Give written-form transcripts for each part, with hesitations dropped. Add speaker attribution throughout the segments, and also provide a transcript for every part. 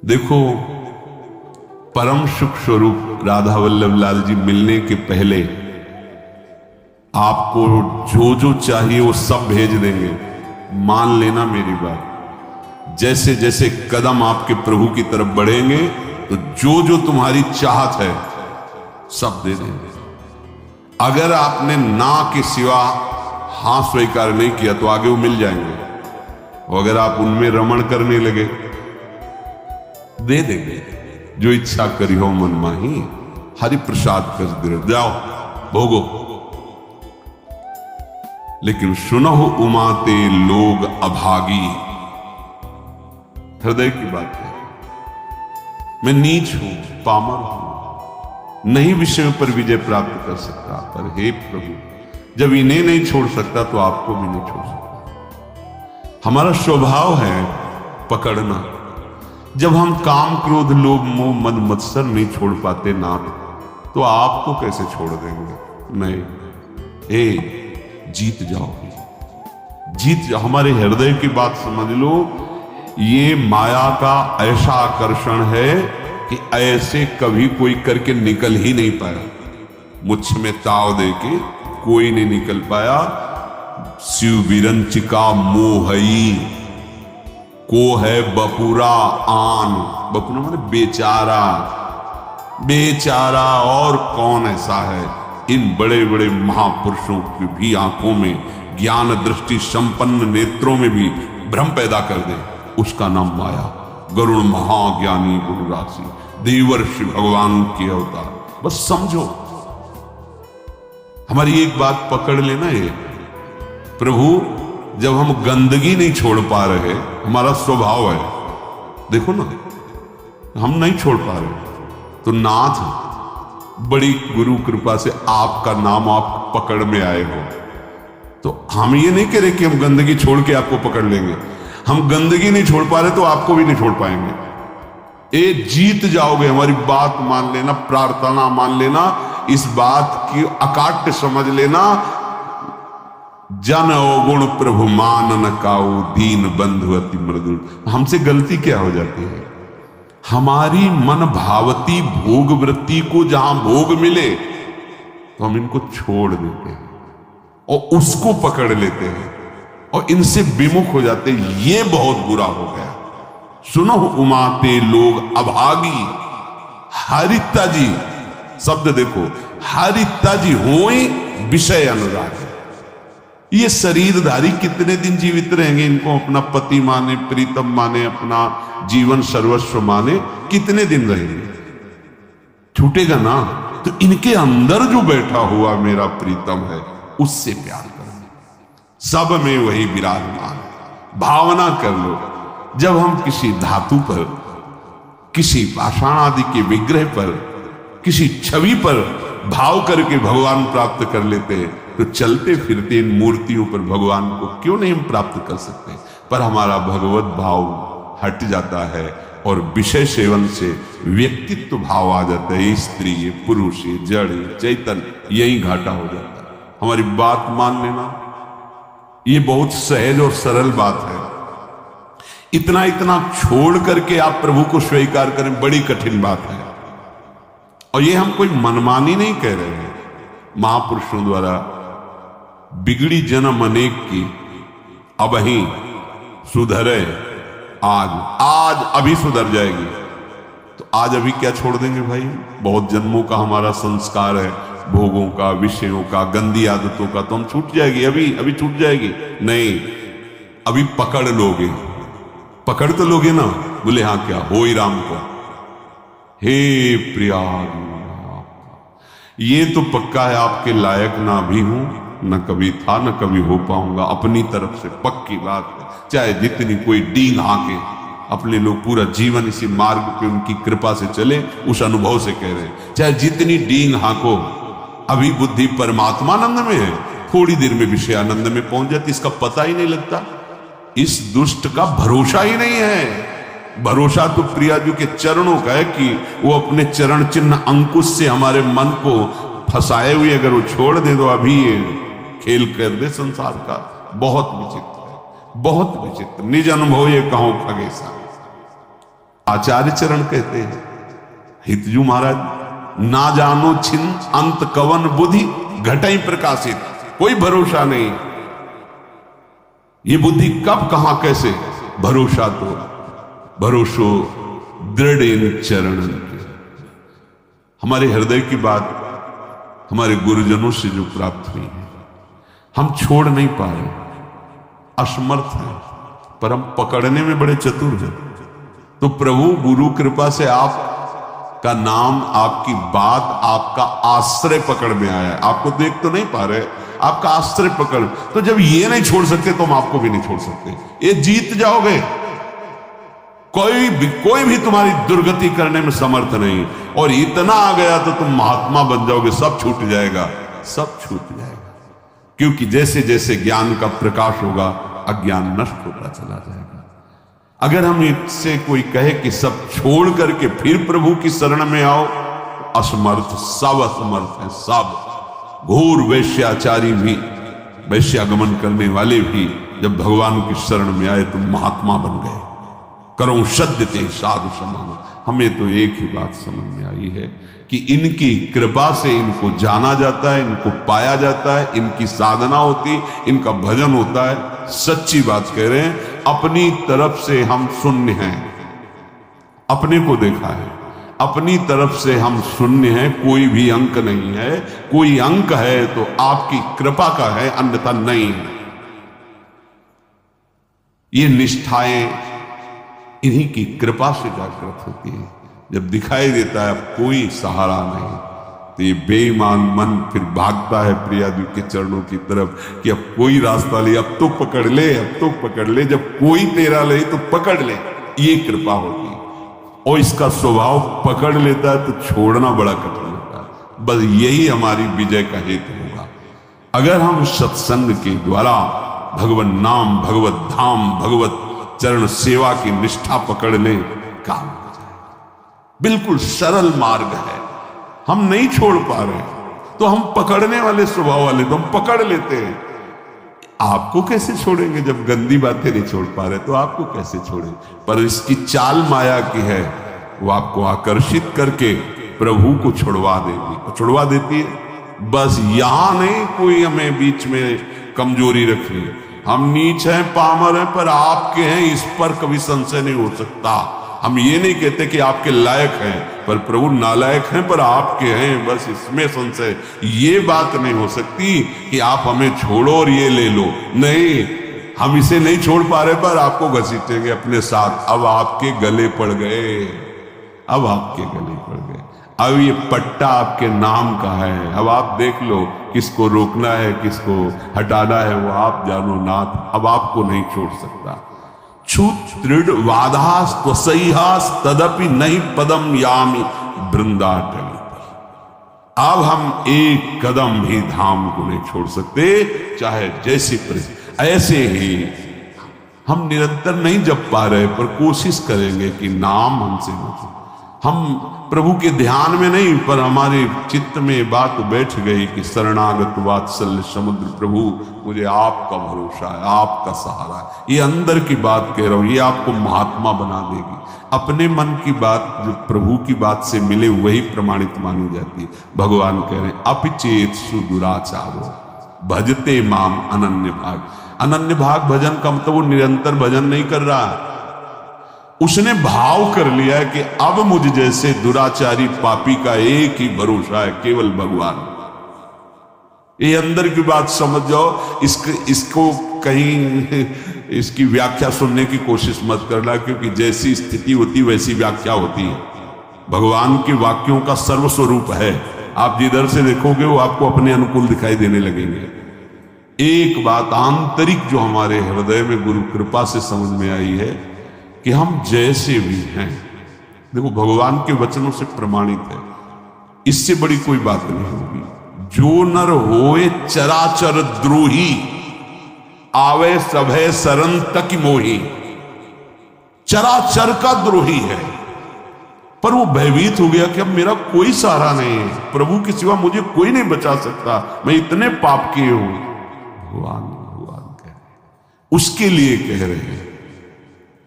Speaker 1: देखो, परम सुख स्वरूप राधा वल्लभ लाल जी मिलने के पहले आपको जो जो चाहिए वो सब भेज देंगे। मान लेना मेरी बात। जैसे जैसे कदम आपके प्रभु की तरफ बढ़ेंगे तो जो जो तुम्हारी चाहत है सब दे देंगे। अगर आपने ना के सिवा हां स्वीकार नहीं किया तो आगे वो मिल जाएंगे, और अगर आप उनमें रमण करने लगे दे देंगे। जो इच्छा करी हो मन माही, हरि प्रसाद कर दे, जाओ भोगो। लेकिन सुनो उमाते लोग अभागी, हृदय की बात है। मैं नीच हूं, पामर हूं, नहीं विषयों पर विजय प्राप्त कर सकता, पर हे प्रभु जब इन्हें नहीं छोड़ सकता तो आपको भी नहीं छोड़ सकता। हमारा स्वभाव है पकड़ना। जब हम काम क्रोध लोभ मोह मद मत्सर नहीं छोड़ पाते नाथ, तो आपको कैसे छोड़ देंगे? नहीं, जीत जाओगे, जीत जाओ। हमारे हृदय की बात समझ लो। ये माया का ऐसा आकर्षण है कि ऐसे कभी कोई करके निकल ही नहीं पाया। मुझ में ताव दे के कोई नहीं निकल पाया। शिव विरंचिका मोहई को है बपुरा आन। बपुरा माने बेचारा, बेचारा और कौन ऐसा है? इन बड़े बड़े महापुरुषों की भी आंखों में, ज्ञान दृष्टि संपन्न नेत्रों में भी भ्रम पैदा कर दे, उसका नाम माया। गरुड़ महाज्ञानी गुरु राशि, देवर्षि भगवान के अवतार। बस समझो, हमारी एक बात पकड़ लेना। ये प्रभु जब हम गंदगी नहीं छोड़ पा रहे, हमारा स्वभाव है, देखो ना, हम नहीं छोड़ पा रहे, तो नाथ बड़ी गुरु कृपा से आपका नाम आप पकड़ में आए हो। तो हम ये नहीं कह रहे कि हम गंदगी छोड़ के आपको पकड़ लेंगे। हम गंदगी नहीं छोड़ पा रहे तो आपको भी नहीं छोड़ पाएंगे। जीत जाओगे। हमारी बात मान लेना, प्रार्थना मान लेना, इस बात की अकाट्य समझ लेना। जन अवगुण प्रभु मान न काऊ, दीन बंधु अति मृदुल। हमसे गलती क्या हो जाती है? हमारी मन भावती भोग वृत्ति को जहां भोग मिले तो हम इनको छोड़ देते हैं और उसको पकड़ लेते हैं और इनसे विमुख हो जाते हैं। ये बहुत बुरा हो गया। सुनो उमाते लोग अभागी, हरिता जी शब्द देखो, हरिता जी होई विषय अनुराग। ये शरीरधारी कितने दिन जीवित रहेंगे? इनको अपना पति माने, प्रीतम माने, अपना जीवन सर्वस्व माने, कितने दिन रहेंगे? छूटेगा ना। तो इनके अंदर जो बैठा हुआ मेरा प्रीतम है, उससे प्यार करो। सब में वही विराजमान। भावना कर लो। जब हम किसी धातु पर, किसी पाषाण आदि के विग्रह पर, किसी छवि पर भाव करके भगवान प्राप्त कर लेते हैं, तो चलते फिरते इन मूर्तियों पर भगवान को क्यों नहीं हम प्राप्त कर सकते? पर हमारा भगवत भाव हट जाता है और विषय सेवन से व्यक्तित्व भाव आ जाता है। स्त्री, पुरुष, जड़, चैतन्य, यही घाटा हो जाता है। हमारी बात मान लेना। ये बहुत सहज और सरल बात है। इतना इतना छोड़ करके आप प्रभु को स्वीकार करें, बड़ी कठिन बात है। और ये हम कोई मनमानी नहीं कह रहे हैं। महापुरुषों द्वारा बिगड़ी जन्म अनेक की, अब ही सुधरे आज अभी सुधर जाएगी। तो आज अभी क्या छोड़ देंगे भाई? बहुत जन्मों का हमारा संस्कार है, भोगों का, विषयों का, गंदी आदतों का, तो हम छूट जाएगी। अभी छूट जाएगी नहीं, अभी पकड़ लोगे। पकड़ तो लोगे ना। बोले हाँ, क्या हो ही राम को। हे प्रिया, ये तो पक्का है आपके लायक ना भी हूं, न कभी था, न कभी हो पाऊंगा। अपनी तरफ से पक्की बात है। चाहे जितनी कोई डींग हाके, अपने लोग पूरा जीवन इसी मार्ग पे उनकी कृपा से चले, उस अनुभव से कह रहे हैं। चाहे जितनी डींग हाको, अभी बुद्धि परमात्मानंद में है, थोड़ी देर में विषय आनंद में पहुंच जाती, इसका पता ही नहीं लगता। इस दुष्ट का भरोसा ही नहीं है। भरोसा तो प्रियाजू के चरणों का है कि वो अपने चरण चिन्ह अंकुश से हमारे मन को फंसाए हुए अगर वो छोड़ दे तो अभी ये खेल कर दे संसार का। बहुत विचित्र है, बहुत विचित्र। निज अनुभव ये कहो खगेसा। आचार्य चरण कहते हैं, हितजू महाराज, ना जानो छिन अंत कवन बुद्धि घटई प्रकाशित। कोई भरोसा नहीं, ये बुद्धि कब कहां कैसे, भरोसा तो भरोसो दृढ़ इन चरण। हमारे हृदय की बात हमारे गुरुजनों से जो प्राप्त हुई है, हम छोड़ नहीं पा रहे, असमर्थ हैं, पर हम पकड़ने में बड़े चतुर हैं। तो प्रभु गुरु कृपा से आपका नाम, आपकी बात, आपका आश्रय पकड़ में आया है। आपको देख तो नहीं पा रहे, आपका आश्रय पकड़। तो जब ये नहीं छोड़ सकते तो हम आपको भी नहीं छोड़ सकते। ये जीत जाओगे, कोई भी तुम्हारी दुर्गति करने में समर्थ नहीं। और इतना आ गया तो तुम महात्मा बन जाओगे, सब छूट जाएगा, सब छूट जाएगा। क्योंकि जैसे जैसे ज्ञान का प्रकाश होगा, अज्ञान नष्ट होता चला जाएगा। अगर हम इससे कोई कहे कि सब छोड़ करके फिर प्रभु की शरण में आओ, असमर्थ, सब असमर्थ है, सब। घोर वैश्याचारी भी, वैश्यागमन करने वाले भी जब भगवान की शरण में आए तो महात्मा बन गए। करो सद्यते साधु समान। हमें तो एक ही बात समझ में आई है कि इनकी कृपा से इनको जाना जाता है, इनको पाया जाता है, इनकी साधना होती, इनका भजन होता है। सच्ची बात कह रहे हैं, अपनी तरफ से हम शून्य हैं, अपने को देखा है, अपनी तरफ से हम शून्य हैं, कोई भी अंक नहीं है। कोई अंक है तो आपकी कृपा का है, अन्यथा नहीं है। ये निष्ठाएं इन्हीं की कृपा से जागृत होती है। जब दिखाई देता है अब कोई सहारा नहीं, तो ये बेईमान मन फिर भागता है प्रियादि के चरणों की तरफ कि अब कोई रास्ता ले, अब तो पकड़ ले, अब तो पकड़ ले। जब कोई तेरा ले तो पकड़ ले, ये कृपा होती है। और इसका स्वभाव पकड़ लेता है तो छोड़ना बड़ा कठिन होता है। बस यही हमारी विजय का हेतु होगा। अगर हम सत्संग के द्वारा भगवत नाम, भगवत धाम, भगवत चरण सेवा की निष्ठा पकड़ लें, काम हो जाएगा। बिल्कुल सरल मार्ग है, हम नहीं छोड़ पा रहे तो हम पकड़ने वाले स्वभाव वाले तो हम पकड़ लेते हैं। आपको कैसे छोड़ेंगे जब गंदी बातें नहीं छोड़ पा रहे, तो आपको कैसे छोड़ें। पर इसकी चाल माया की है, वो आपको आकर्षित करके प्रभु को छुड़वा देगी, छुड़वा देती है। बस यहां नहीं कोई हमें बीच में कमजोरी रखनी। हम नीच हैं, पामर हैं, पर आपके हैं, इस पर कभी संशय नहीं हो सकता। हम ये नहीं कहते कि आपके लायक हैं, पर प्रभु नालायक हैं पर आपके हैं, बस इसमें संशय। ये बात नहीं हो सकती कि आप हमें छोड़ो और ये ले लो। नहीं, हम इसे नहीं छोड़ पा रहे पर आपको घसीटेंगे अपने साथ। अब आपके गले पड़ गए, अब आपके गले पड़ गए। अब ये पट्टा आपके नाम का है। अब आप देख लो किसको रोकना है, किसको हटाना है, वो आप जानो नाथ। अब आपको नहीं छोड़ सकता। छूत दृढ़ वादास त्वसैहास तदपि नहीं पदम यामि वृंदाटवी। अब हम एक कदम भी धाम को नहीं छोड़ सकते, चाहे जैसी परिस्थिति। ऐसे ही हम निरंतर नहीं जप पा रहे, पर कोशिश करेंगे कि नाम हमसे न छूटे। हम प्रभु के ध्यान में नहीं, पर हमारे चित्त में बात बैठ गई कि शरणागत वात्सल्य समुद्र प्रभु, मुझे आपका भरोसा है, आपका सहारा है। ये अंदर की बात कह रहा हूं, ये आपको महात्मा बना देगी। अपने मन की बात जो प्रभु की बात से मिले वही प्रमाणित मानी जाती है। भगवान कह रहे हैं अपिचेत सुदुराचारो भजते माम अनन्य भाग। अनन्य भाग भजन का मतलब वो निरंतर भजन नहीं कर रहा, उसने भाव कर लिया है कि अब मुझ जैसे दुराचारी पापी का एक ही भरोसा है, केवल भगवान। ये अंदर की बात समझ जाओ। इसको कहीं इसकी व्याख्या सुनने की कोशिश मत करना, क्योंकि जैसी स्थिति होती वैसी व्याख्या होती है। भगवान के वाक्यों का सर्वस्वरूप है। आप जिधर से देखोगे वो आपको अपने अनुकूल दिखाई देने लगेंगे। एक बात आंतरिक जो हमारे हृदय में गुरु कृपा से समझ में आई है कि हम जैसे भी हैं, देखो भगवान के वचनों से प्रमाणित है, इससे बड़ी कोई बात नहीं होगी। जो नर होए चराचर द्रोही, आवे सभय शरण तक मोही। चराचर का द्रोही है, पर वो भयभीत हो गया कि अब मेरा कोई सहारा नहीं है, प्रभु के सिवा मुझे कोई नहीं बचा सकता, मैं इतने पाप किए हूं। भगवान कह रहे, उसके लिए कह रहे हैं।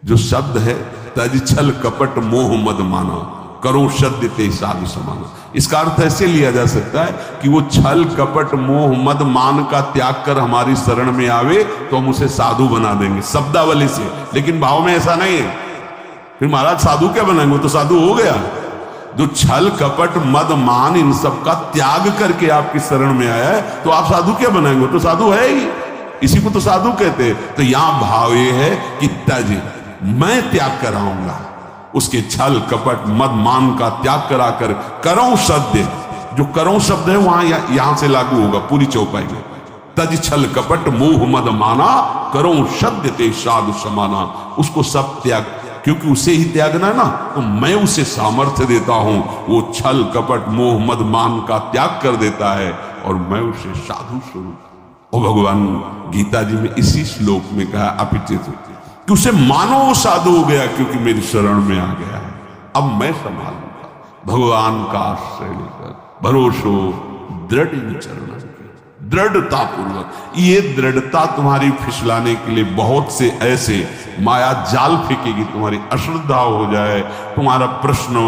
Speaker 1: जो शब्द है तज छल कपट मोह मद माना, करो सद्य ते साधु समाना। इसका अर्थ ऐसे लिया जा सकता है कि वो छल कपट मोह मद मान का त्याग कर हमारी शरण में आवे तो हम उसे साधु बना देंगे शब्दावली से, लेकिन भाव में ऐसा नहीं है। फिर महाराज साधु क्या बनाएंगे, वो तो साधु हो गया। जो छल कपट मद मान इन सब का त्याग करके आपकी शरण में आया है तो आप साधु क्या बनाएंगे, तो साधु है ही, इसी को तो साधु कहते हैं। तो यहां भाव ये है कि तज, मैं त्याग कराऊंगा उसके छल कपट मद मान का त्याग कराकर करो सद्य, जो करो शब्द है वहां यहां से लागू होगा पूरी चौपाई में। तज छल कपट मोह मद माना, करो सद्य ते साधु समाना। उसको सब त्याग, क्योंकि उसे ही त्यागना है ना, तो मैं उसे सामर्थ्य देता हूं, वो छल कपट मोह मद मान का त्याग कर देता है और मैं उसे साधु स्वरूप। और भगवान गीता जी में इसी श्लोक में कहा अपिचित कि उसे मानो वो साधु हो गया क्योंकि मेरी शरण में आ गया है, अब मैं संभालूंगा। भगवान का आश्रय लेकर भरोसो दृढ़ चरण, दृढ़ता पूर्वक। ये दृढ़ता तुम्हारी फिसलाने के लिए बहुत से ऐसे माया जाल फेंकेगी, तुम्हारी अश्रद्धा हो जाए, तुम्हारा प्रश्न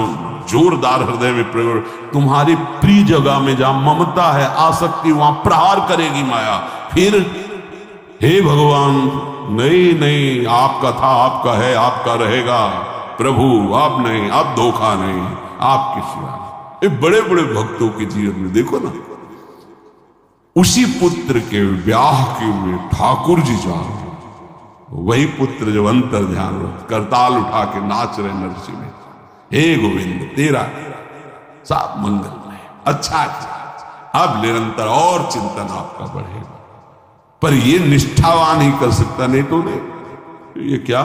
Speaker 1: जोरदार हृदय में प्रयोग, तुम्हारी प्रिय जगह में जहां ममता है आसक्ति वहां प्रहार करेगी माया। फिर हे भगवान नहीं नहीं, आपका था आपका है आपका रहेगा प्रभु, आप नहीं, आप धोखा नहीं, आपके सिवा। ये बड़े बड़े भक्तों के जीवन में देखो ना, उसी पुत्र के ब्याह के हुए ठाकुर जी जा, वही पुत्र जो अंतर ध्यान करताल उठा के नाच रहे नरसी में, हे गोविंद तेरा सब मंगलमय, अच्छा अब निरंतर और चिंतन आपका बढ़ेगा। पर ये निष्ठावान ही कर सकता, नहीं तो नहीं। ये क्या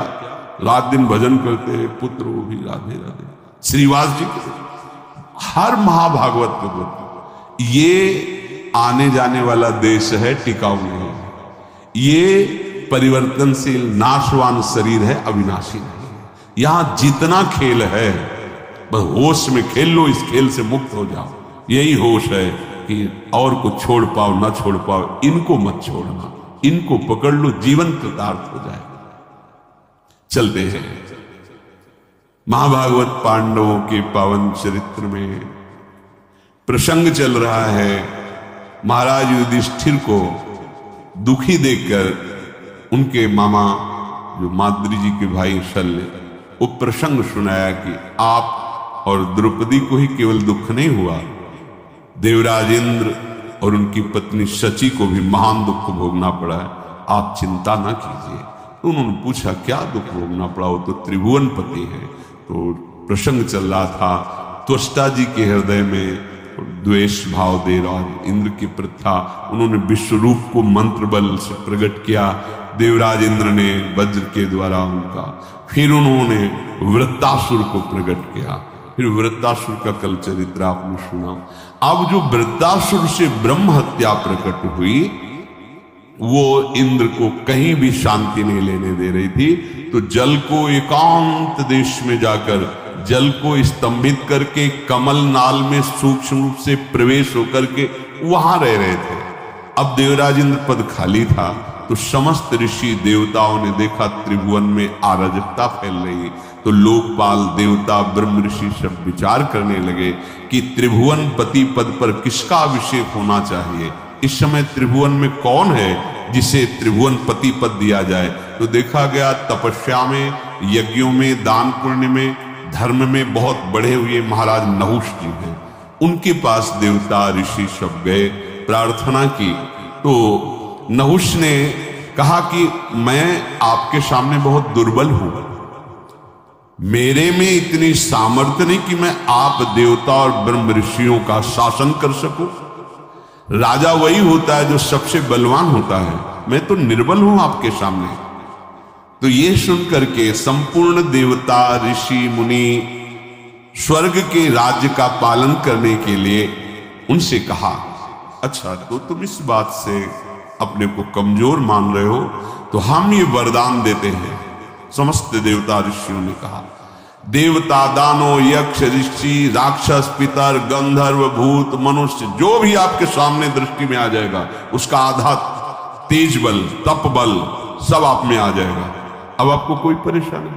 Speaker 1: रात दिन भजन करते हैं पुत्र वो भी राधे राधे। श्रीवास जी के हर महाभागवत के पुत्र, ये आने जाने वाला देश है, टिकाऊ नहीं है, ये परिवर्तनशील नाशवान शरीर है, अविनाशी नहीं है। यहां जितना खेल है बस होश में खेल लो, इस खेल से मुक्त हो जाओ। यही होश है कि और को छोड़ पाओ ना छोड़ पाओ, इनको मत छोड़ना, इनको पकड़ लो, जीवन कृतार्थ हो जाए। चलते हैं महाभागवत पांडवों के पावन चरित्र में प्रसंग चल रहा है। महाराज युधिष्ठिर को दुखी देखकर उनके मामा जो माद्री जी के भाई शल्य, वो प्रसंग सुनाया कि आप और द्रौपदी को ही केवल दुख नहीं हुआ, देवराज इंद्र और उनकी पत्नी शची को भी महान दुख भोगना पड़ा है, आप चिंता ना कीजिए। तो उन्होंने पूछा क्या दुख भोगना पड़ा, वो तो त्रिभुवन पति है। तो प्रसंग चल रहा था, त्वष्टा जी के हृदय में द्वेष भाव दे रहा इंद्र की प्रथा, उन्होंने विश्वरूप को मंत्र बल से प्रकट किया, देवराज इंद्र ने वज्र के द्वारा उनका, फिर उन्होंने वृत्तासुर को प्रकट किया, फिर वृत्तासुर का कल चरित्र आपने सुना। अब जो वृत्तासुर से ब्रह्म हत्या प्रकट हुई, वो इंद्र को कहीं भी शांति नहीं लेने दे रही थी। तो जल को एकांत देश में जाकर जल को स्तंभित करके कमल नाल में सूक्ष्म रूप से प्रवेश होकर के वहां रह रहे थे। अब देवराज इंद्र पद खाली था, तो समस्त ऋषि देवताओं ने देखा त्रिभुवन में अराजकता फैल रही, तो लोकपाल देवता ब्रह्म ऋषि सब विचार करने लगे कि त्रिभुवन पति पद पर किसका अभिषेक होना चाहिए। इस समय त्रिभुवन में कौन है जिसे त्रिभुवन पति पद दिया जाए। तो देखा गया तपस्या में, यज्ञों में, दान पुण्य में, धर्म में बहुत बढ़े हुए महाराज नहुष जी हैं, उनके पास देवता ऋषि सब गए, प्रार्थना की। तो नहुष ने कहा कि मैं आपके सामने बहुत दुर्बल हूं, मेरे में इतनी सामर्थ्य नहीं कि मैं आप देवता और ब्रह्म ऋषियों का शासन कर सकूं। राजा वही होता है जो सबसे बलवान होता है, मैं तो निर्बल हूं आपके सामने। तो ये सुनकर के संपूर्ण देवता ऋषि मुनि स्वर्ग के राज्य का पालन करने के लिए उनसे कहा, अच्छा तो तुम इस बात से अपने को कमजोर मान रहे हो, तो हम ये वरदान देते हैं। समस्त देवता ऋषियों ने कहा, देवता दानो यक्ष ऋषि राक्षस पितर गंधर्व भूत मनुष्य जो भी आपके सामने दृष्टि में आ जाएगा, उसका आधा तेज बल तप बल सब आप में आ जाएगा। अब आपको कोई परेशानी,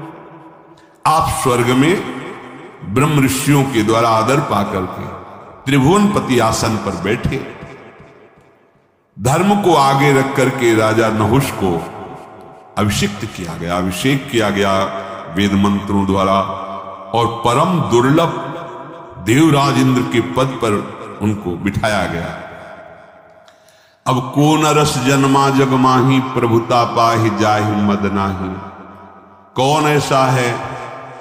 Speaker 1: आप स्वर्ग में ब्रह्म ऋषियों के द्वारा आदर पाकर के त्रिभुवनपति आसन पर बैठे। धर्म को आगे रख करके राजा नहुष को अभिषिक्त किया गया, अभिषेक किया गया वेद मंत्रों द्वारा, और परम दुर्लभ देवराज इंद्र के पद पर उनको बिठाया गया। अब को नरस जन्मा जग माही, प्रभुता पाहि जाहि मद नाही। कौन ऐसा है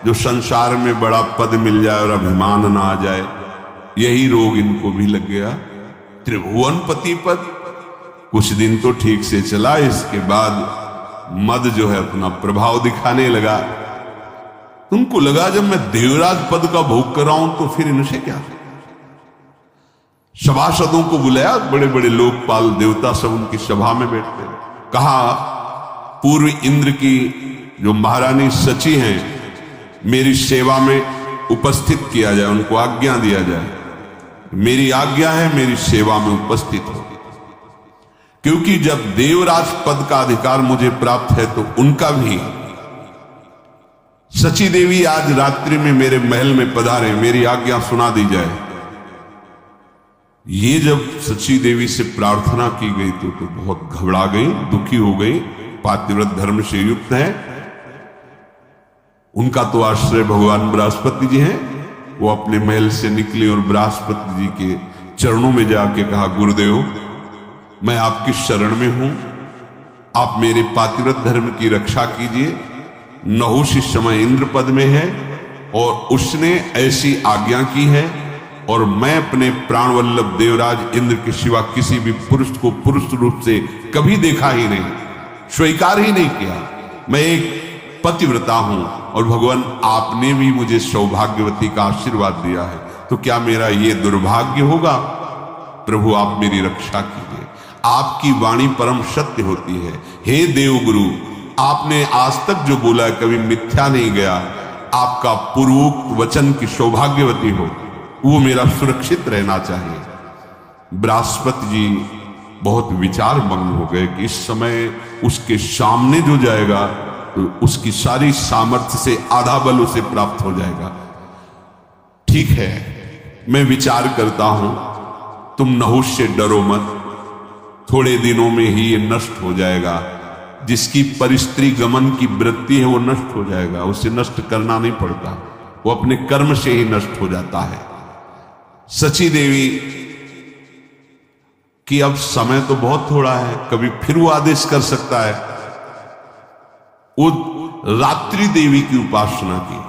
Speaker 1: जो संसार में बड़ा पद मिल जाए और अभिमान ना आ जाए? यही रोग इनको भी लग गया। त्रिभुवनपति पद कुछ दिन तो ठीक से चला, इसके बाद मद जो है अपना प्रभाव दिखाने लगा। तुमको लगा जब मैं देवराज पद का भोग कर रहा हूं तो फिर इनसे क्या? सभासदों को बुलाया, बड़े बड़े लोकपाल देवता सब उनकी सभा में बैठते। कहा पूर्व इंद्र की जो महारानी सची हैं मेरी सेवा में उपस्थित किया जाए, उनको आज्ञा दिया जाए। मेरी आज्ञा है मेरी सेवा में उपस्थित हो, क्योंकि जब देवराज पद का अधिकार मुझे प्राप्त है तो उनका भी। सची देवी आज रात्रि में मेरे महल में पधारे, मेरी आज्ञा सुना दी जाए। ये जब सची देवी से प्रार्थना की गई तो बहुत घबरा गई, दुखी हो गई। पातिव्रत धर्म से युक्त है, उनका तो आश्रय भगवान बृहस्पति जी हैं। वो अपने महल से निकले और बृहस्पति जी के चरणों में जाके कहा, गुरुदेव मैं आपकी शरण में हूं, आप मेरे पातिव्रत धर्म की रक्षा कीजिए। नहुष इस समय इंद्र पद में है और उसने ऐसी आज्ञा की है, और मैं अपने प्राणवल्लभ देवराज इंद्र के सिवा किसी भी पुरुष को पुरुष रूप से कभी देखा ही नहीं, स्वीकार ही नहीं किया। मैं एक पतिव्रता हूं और भगवान आपने भी मुझे सौभाग्यवती का आशीर्वाद दिया है, तो क्या मेरा ये दुर्भाग्य होगा? प्रभु आप मेरी रक्षा कीजिए। आपकी वाणी परम सत्य होती है। हे देवगुरु, आपने आज तक जो बोला कभी मिथ्या नहीं गया। आपका पूर्वोक्त वचन की सौभाग्यवती हो, वो मेरा सुरक्षित रहना चाहिए। बृहस्पति जी बहुत विचार मग्न हो गए कि इस समय उसके सामने जो जाएगा तो उसकी सारी सामर्थ्य से आधा बल उसे प्राप्त हो जाएगा। ठीक है, मैं विचार करता हूं, तुम नहुष से डरो मत, थोड़े दिनों में ही ये नष्ट हो जाएगा। जिसकी परिस्त्री गमन की वृत्ति है वो नष्ट हो जाएगा, उसे नष्ट करना नहीं पड़ता, वो अपने कर्म से ही नष्ट हो जाता है। सची देवी कि अब समय तो बहुत थोड़ा है, कभी फिर वो आदेश कर सकता है। वो रात्रि देवी की उपासना की।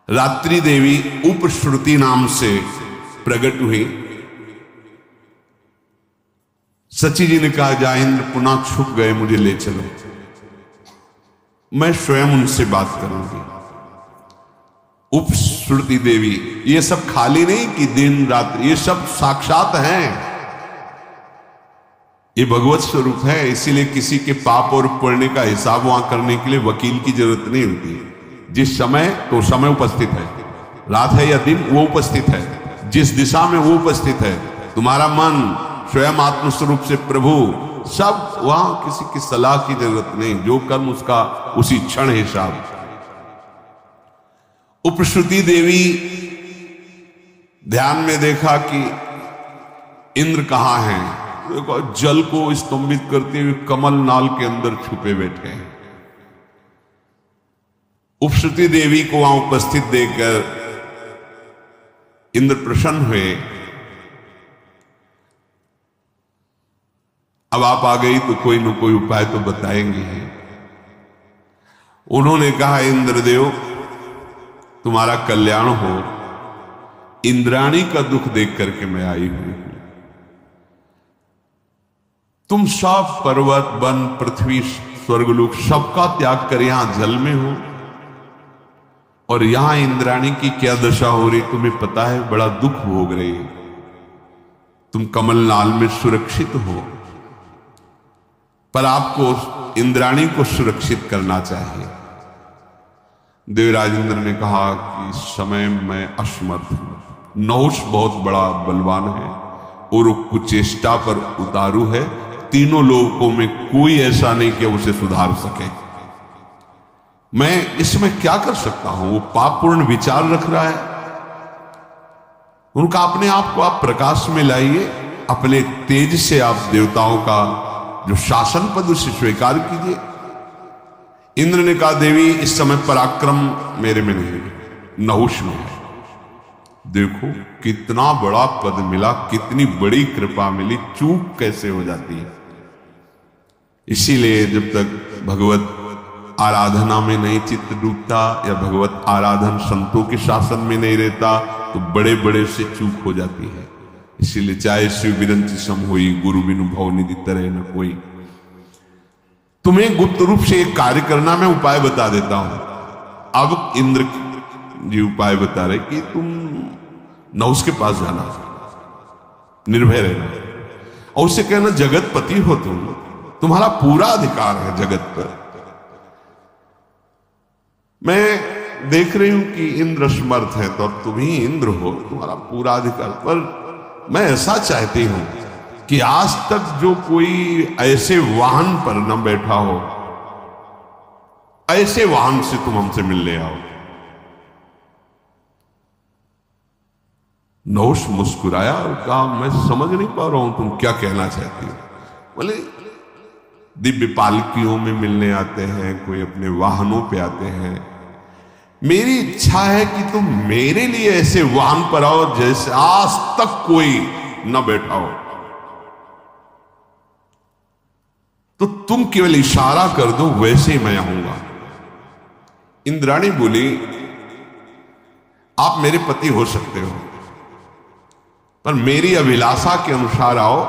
Speaker 1: रात्रि देवी उपश्रुति नाम से प्रकट हुई। सची जी ने कहा, जाइंद्र पुनः छुप गए, मुझे ले चलो, मैं स्वयं उनसे बात करूंगी। उपश्रुति देवी, ये सब खाली नहीं कि दिन रात, ये सब साक्षात हैं, ये भगवत स्वरूप है। इसीलिए किसी के पाप और पुण्य का हिसाब वहां करने के लिए वकील की जरूरत नहीं होती। जिस समय तो समय उपस्थित है, रात है या दिन वो उपस्थित है, जिस दिशा में वो उपस्थित है। तुम्हारा मन स्वयं आत्मस्वरूप से प्रभु, सब वहां किसी की सलाह की जरूरत नहीं, जो कर्म उसका उसी क्षण हिसाब। उपश्रुति देवी ध्यान में देखा कि इंद्र कहां हैं, देखो जल को स्तंभित करते हुए कमल नाल के अंदर छुपे बैठे हैं। उपश्रुति देवी को वहां उपस्थित देखकर इंद्र प्रसन्न हुए। अब आप आ गई तो कोई न कोई उपाय तो बताएंगे। उन्होंने कहा, इंद्रदेव तुम्हारा कल्याण हो, इंद्राणी का दुख देख करके मैं आई हुई हूं। तुम सब पर्वत वन पृथ्वी स्वर्गलोक सबका त्याग कर यहां जल में हो, और यहां इंद्राणी की क्या दशा हो रही तुम्हें पता है, बड़ा दुख भोग रही है। तुम कमलनाल में सुरक्षित हो, पर आपको इंद्राणी को सुरक्षित करना चाहिए। देवराज इंद्र ने कहा कि इस समय मैं असमर्थ हूं। नहुष बहुत बड़ा बलवान है और कुचेष्टा पर उतारू है। तीनों लोगों में कोई ऐसा नहीं कि उसे सुधार सके। मैं इसमें क्या कर सकता हूं? वो पापपूर्ण विचार रख रहा है। उनका अपने आप को आप प्रकाश में लाइए, अपने तेज से आप देवताओं का जो शासन पद उसे स्वीकार कीजिए। इंद्र ने कहा, देवी इस समय पराक्रम मेरे में नहीं, नहुष में है। देखो कितना बड़ा पद मिला, कितनी बड़ी कृपा मिली, चूक कैसे हो जाती है। इसीलिए जब तक भगवत आराधना में नहीं चित्त डूबता या भगवत आराधन संतों के शासन में नहीं रहता तो बड़े बड़े से चूक हो जाती है। इसीलिए चाहे शिव विरंची सम होई, गुरु बिनु भव निधि तरह न कोई। तुम्हें गुप्त रूप से एक कार्य करना, मैं उपाय बता देता हूं। अब इंद्र जी उपाय बता रहे कि तुम नहुष के पास जाना, निर्भय रहना और उससे कहना, जगतपति हो तुम, तुम्हारा पूरा अधिकार है जगत पर। मैं देख रही हूं कि इंद्र समर्थ है तो अब तुम ही इंद्र हो, तुम्हारा पूरा अधिकार। पर मैं ऐसा चाहती हूं कि आज तक जो कोई ऐसे वाहन पर न बैठा हो, ऐसे वाहन से तुम हमसे मिलने आओ। नहुष मुस्कुराया और कहा, मैं समझ नहीं पा रहा हूं तुम क्या कहना चाहती हो। बोले, दिव्य पालकियों में मिलने आते हैं, कोई अपने वाहनों पे आते हैं। मेरी इच्छा है कि तुम मेरे लिए ऐसे वाहन पर आओ जैसे आज तक कोई न बैठा हो। तो तुम केवल इशारा कर दो, वैसे ही मैं आऊंगा। इंद्राणी बोली, आप मेरे पति हो सकते हो, पर मेरी अभिलाषा के अनुसार आओ।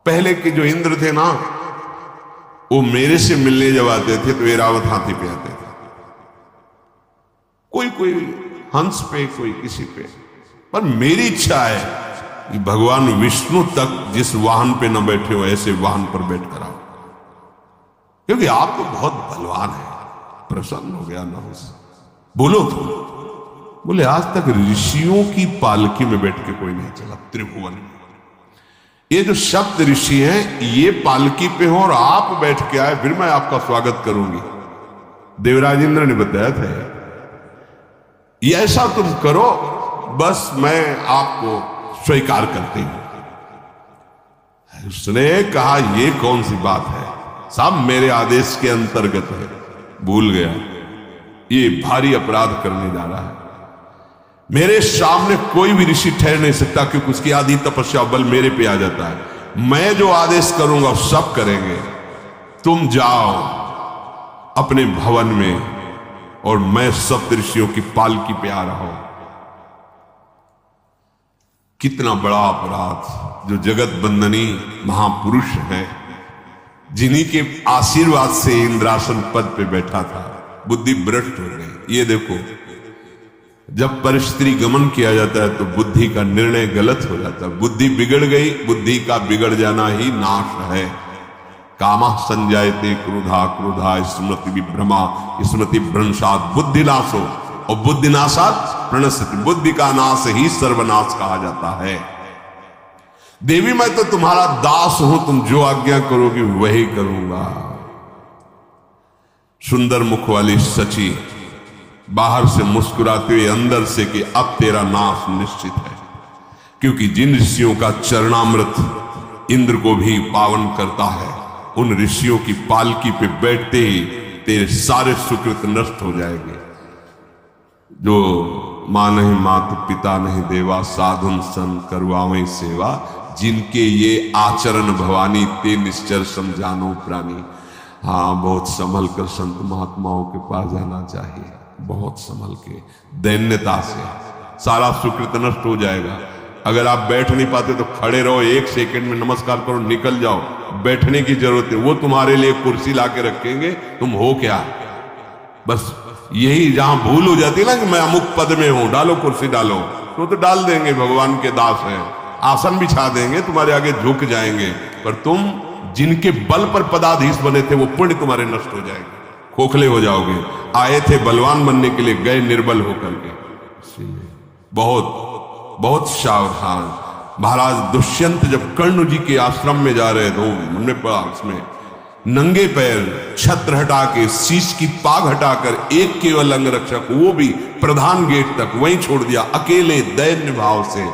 Speaker 1: पहले के जो इंद्र थे ना, वो मेरे से मिलने जब आते थे तो एरावत हाथी पे आते थे, कोई कोई हंस पे, कोई किसी पे। पर मेरी इच्छा है कि भगवान विष्णु तक जिस वाहन पे न बैठे हो, ऐसे वाहन पर बैठ कर आओ, क्योंकि आप तो बहुत बलवान है। प्रसन्न हो गया नहुष। बोलो तुम। बोले, आज तक ऋषियों की पालकी में बैठ के कोई नहीं चला त्रिभुवन में। ये जो शब्द ऋषि हैं, ये पालकी पे हो और आप बैठ के आए, फिर मैं आपका स्वागत करूंगी। देवराज इंद्र ने बताया था, ये ऐसा तुम करो, बस मैं आपको स्वीकार करती हूं। उसने कहा, ये कौन सी बात है, सब मेरे आदेश के अंतर्गत है। भूल गया, ये भारी अपराध करने जा रहा है। मेरे सामने कोई भी ऋषि ठहर नहीं सकता, क्योंकि उसकी आदि तपस्या बल मेरे पे आ जाता है। मैं जो आदेश करूंगा सब करेंगे। तुम जाओ अपने भवन में और मैं सप्त ऋषियों की पालकी पे आ रहा हूं। कितना बड़ा अपराध। जो जगत बंदनी महापुरुष हैं, जिन्हीं के आशीर्वाद से इंद्रासन पद पे बैठा था, बुद्धि भ्रष्ट हो गई। ये देखो, जब परिस्त्री गमन किया जाता है तो बुद्धि का निर्णय गलत हो जाता है। बुद्धि बिगड़ गई, बुद्धि का बिगड़ जाना ही नाश है। कामा संजायते क्रोधा, क्रोधा स्मृति विभ्रमा, स्मृति भ्रंशात बुद्धि नाशो, और बुद्धि नाशात प्रणश्यति। बुद्धि का नाश ही सर्वनाश कहा जाता है। देवी, मैं तो तुम्हारा दास हूं, तुम जो आज्ञा करोगी वही करूंगा। सुंदर मुख वाली सची बाहर से मुस्कुराते हुए अंदर से कि अब तेरा नाश निश्चित है, क्योंकि जिन ऋषियों का चरणामृत इंद्र को भी पावन करता है, उन ऋषियों की पालकी पे बैठते ही तेरे सारे सुकृत नष्ट हो जाएंगे। जो मां नहीं मात पिता नहीं देवा, साधुन सन करवावें सेवा, जिनके ये आचरण भवानी, ते निश्चर समझानो प्राणी। हाँ, बहुत संभल कर संत महात्माओं के पास जाना चाहिए, बहुत संभल के, दैन्यता से। सारा सुकृत नष्ट हो जाएगा। अगर आप बैठ नहीं पाते तो खड़े रहो, 1 सेकंड में नमस्कार करो, निकल जाओ। बैठने की जरूरत है, वो तुम्हारे लिए कुर्सी लाके रखेंगे, तुम हो क्या। बस यही जहां भूल हो जाती है ना कि मैं अमुक पद में हूं, डालो कुर्सी डालो, तो डाल देंगे, भगवान के दास हैं, आसन बिछा देंगे, तुम्हारे आगे झुक जाएंगे। पर तुम जिनके बल पर पदाधीश बने थे, वो पुण्य तुम्हारे नष्ट हो जाएंगे, खोखले हो जाओगे। आए थे बलवान बनने के लिए, गए निर्बल होकर के। इसलिए बहुत बहुत सावधान। महाराज दुष्यंत जब कर्ण जी के आश्रम में जा रहे थे, हमने पढ़ा उसमें, नंगे पैर छत्र हटा के शीश की पाग हटाकर एक केवल अंगरक्षक, वो भी प्रधान गेट तक वहीं छोड़ दिया, अकेले दैन्य भाव से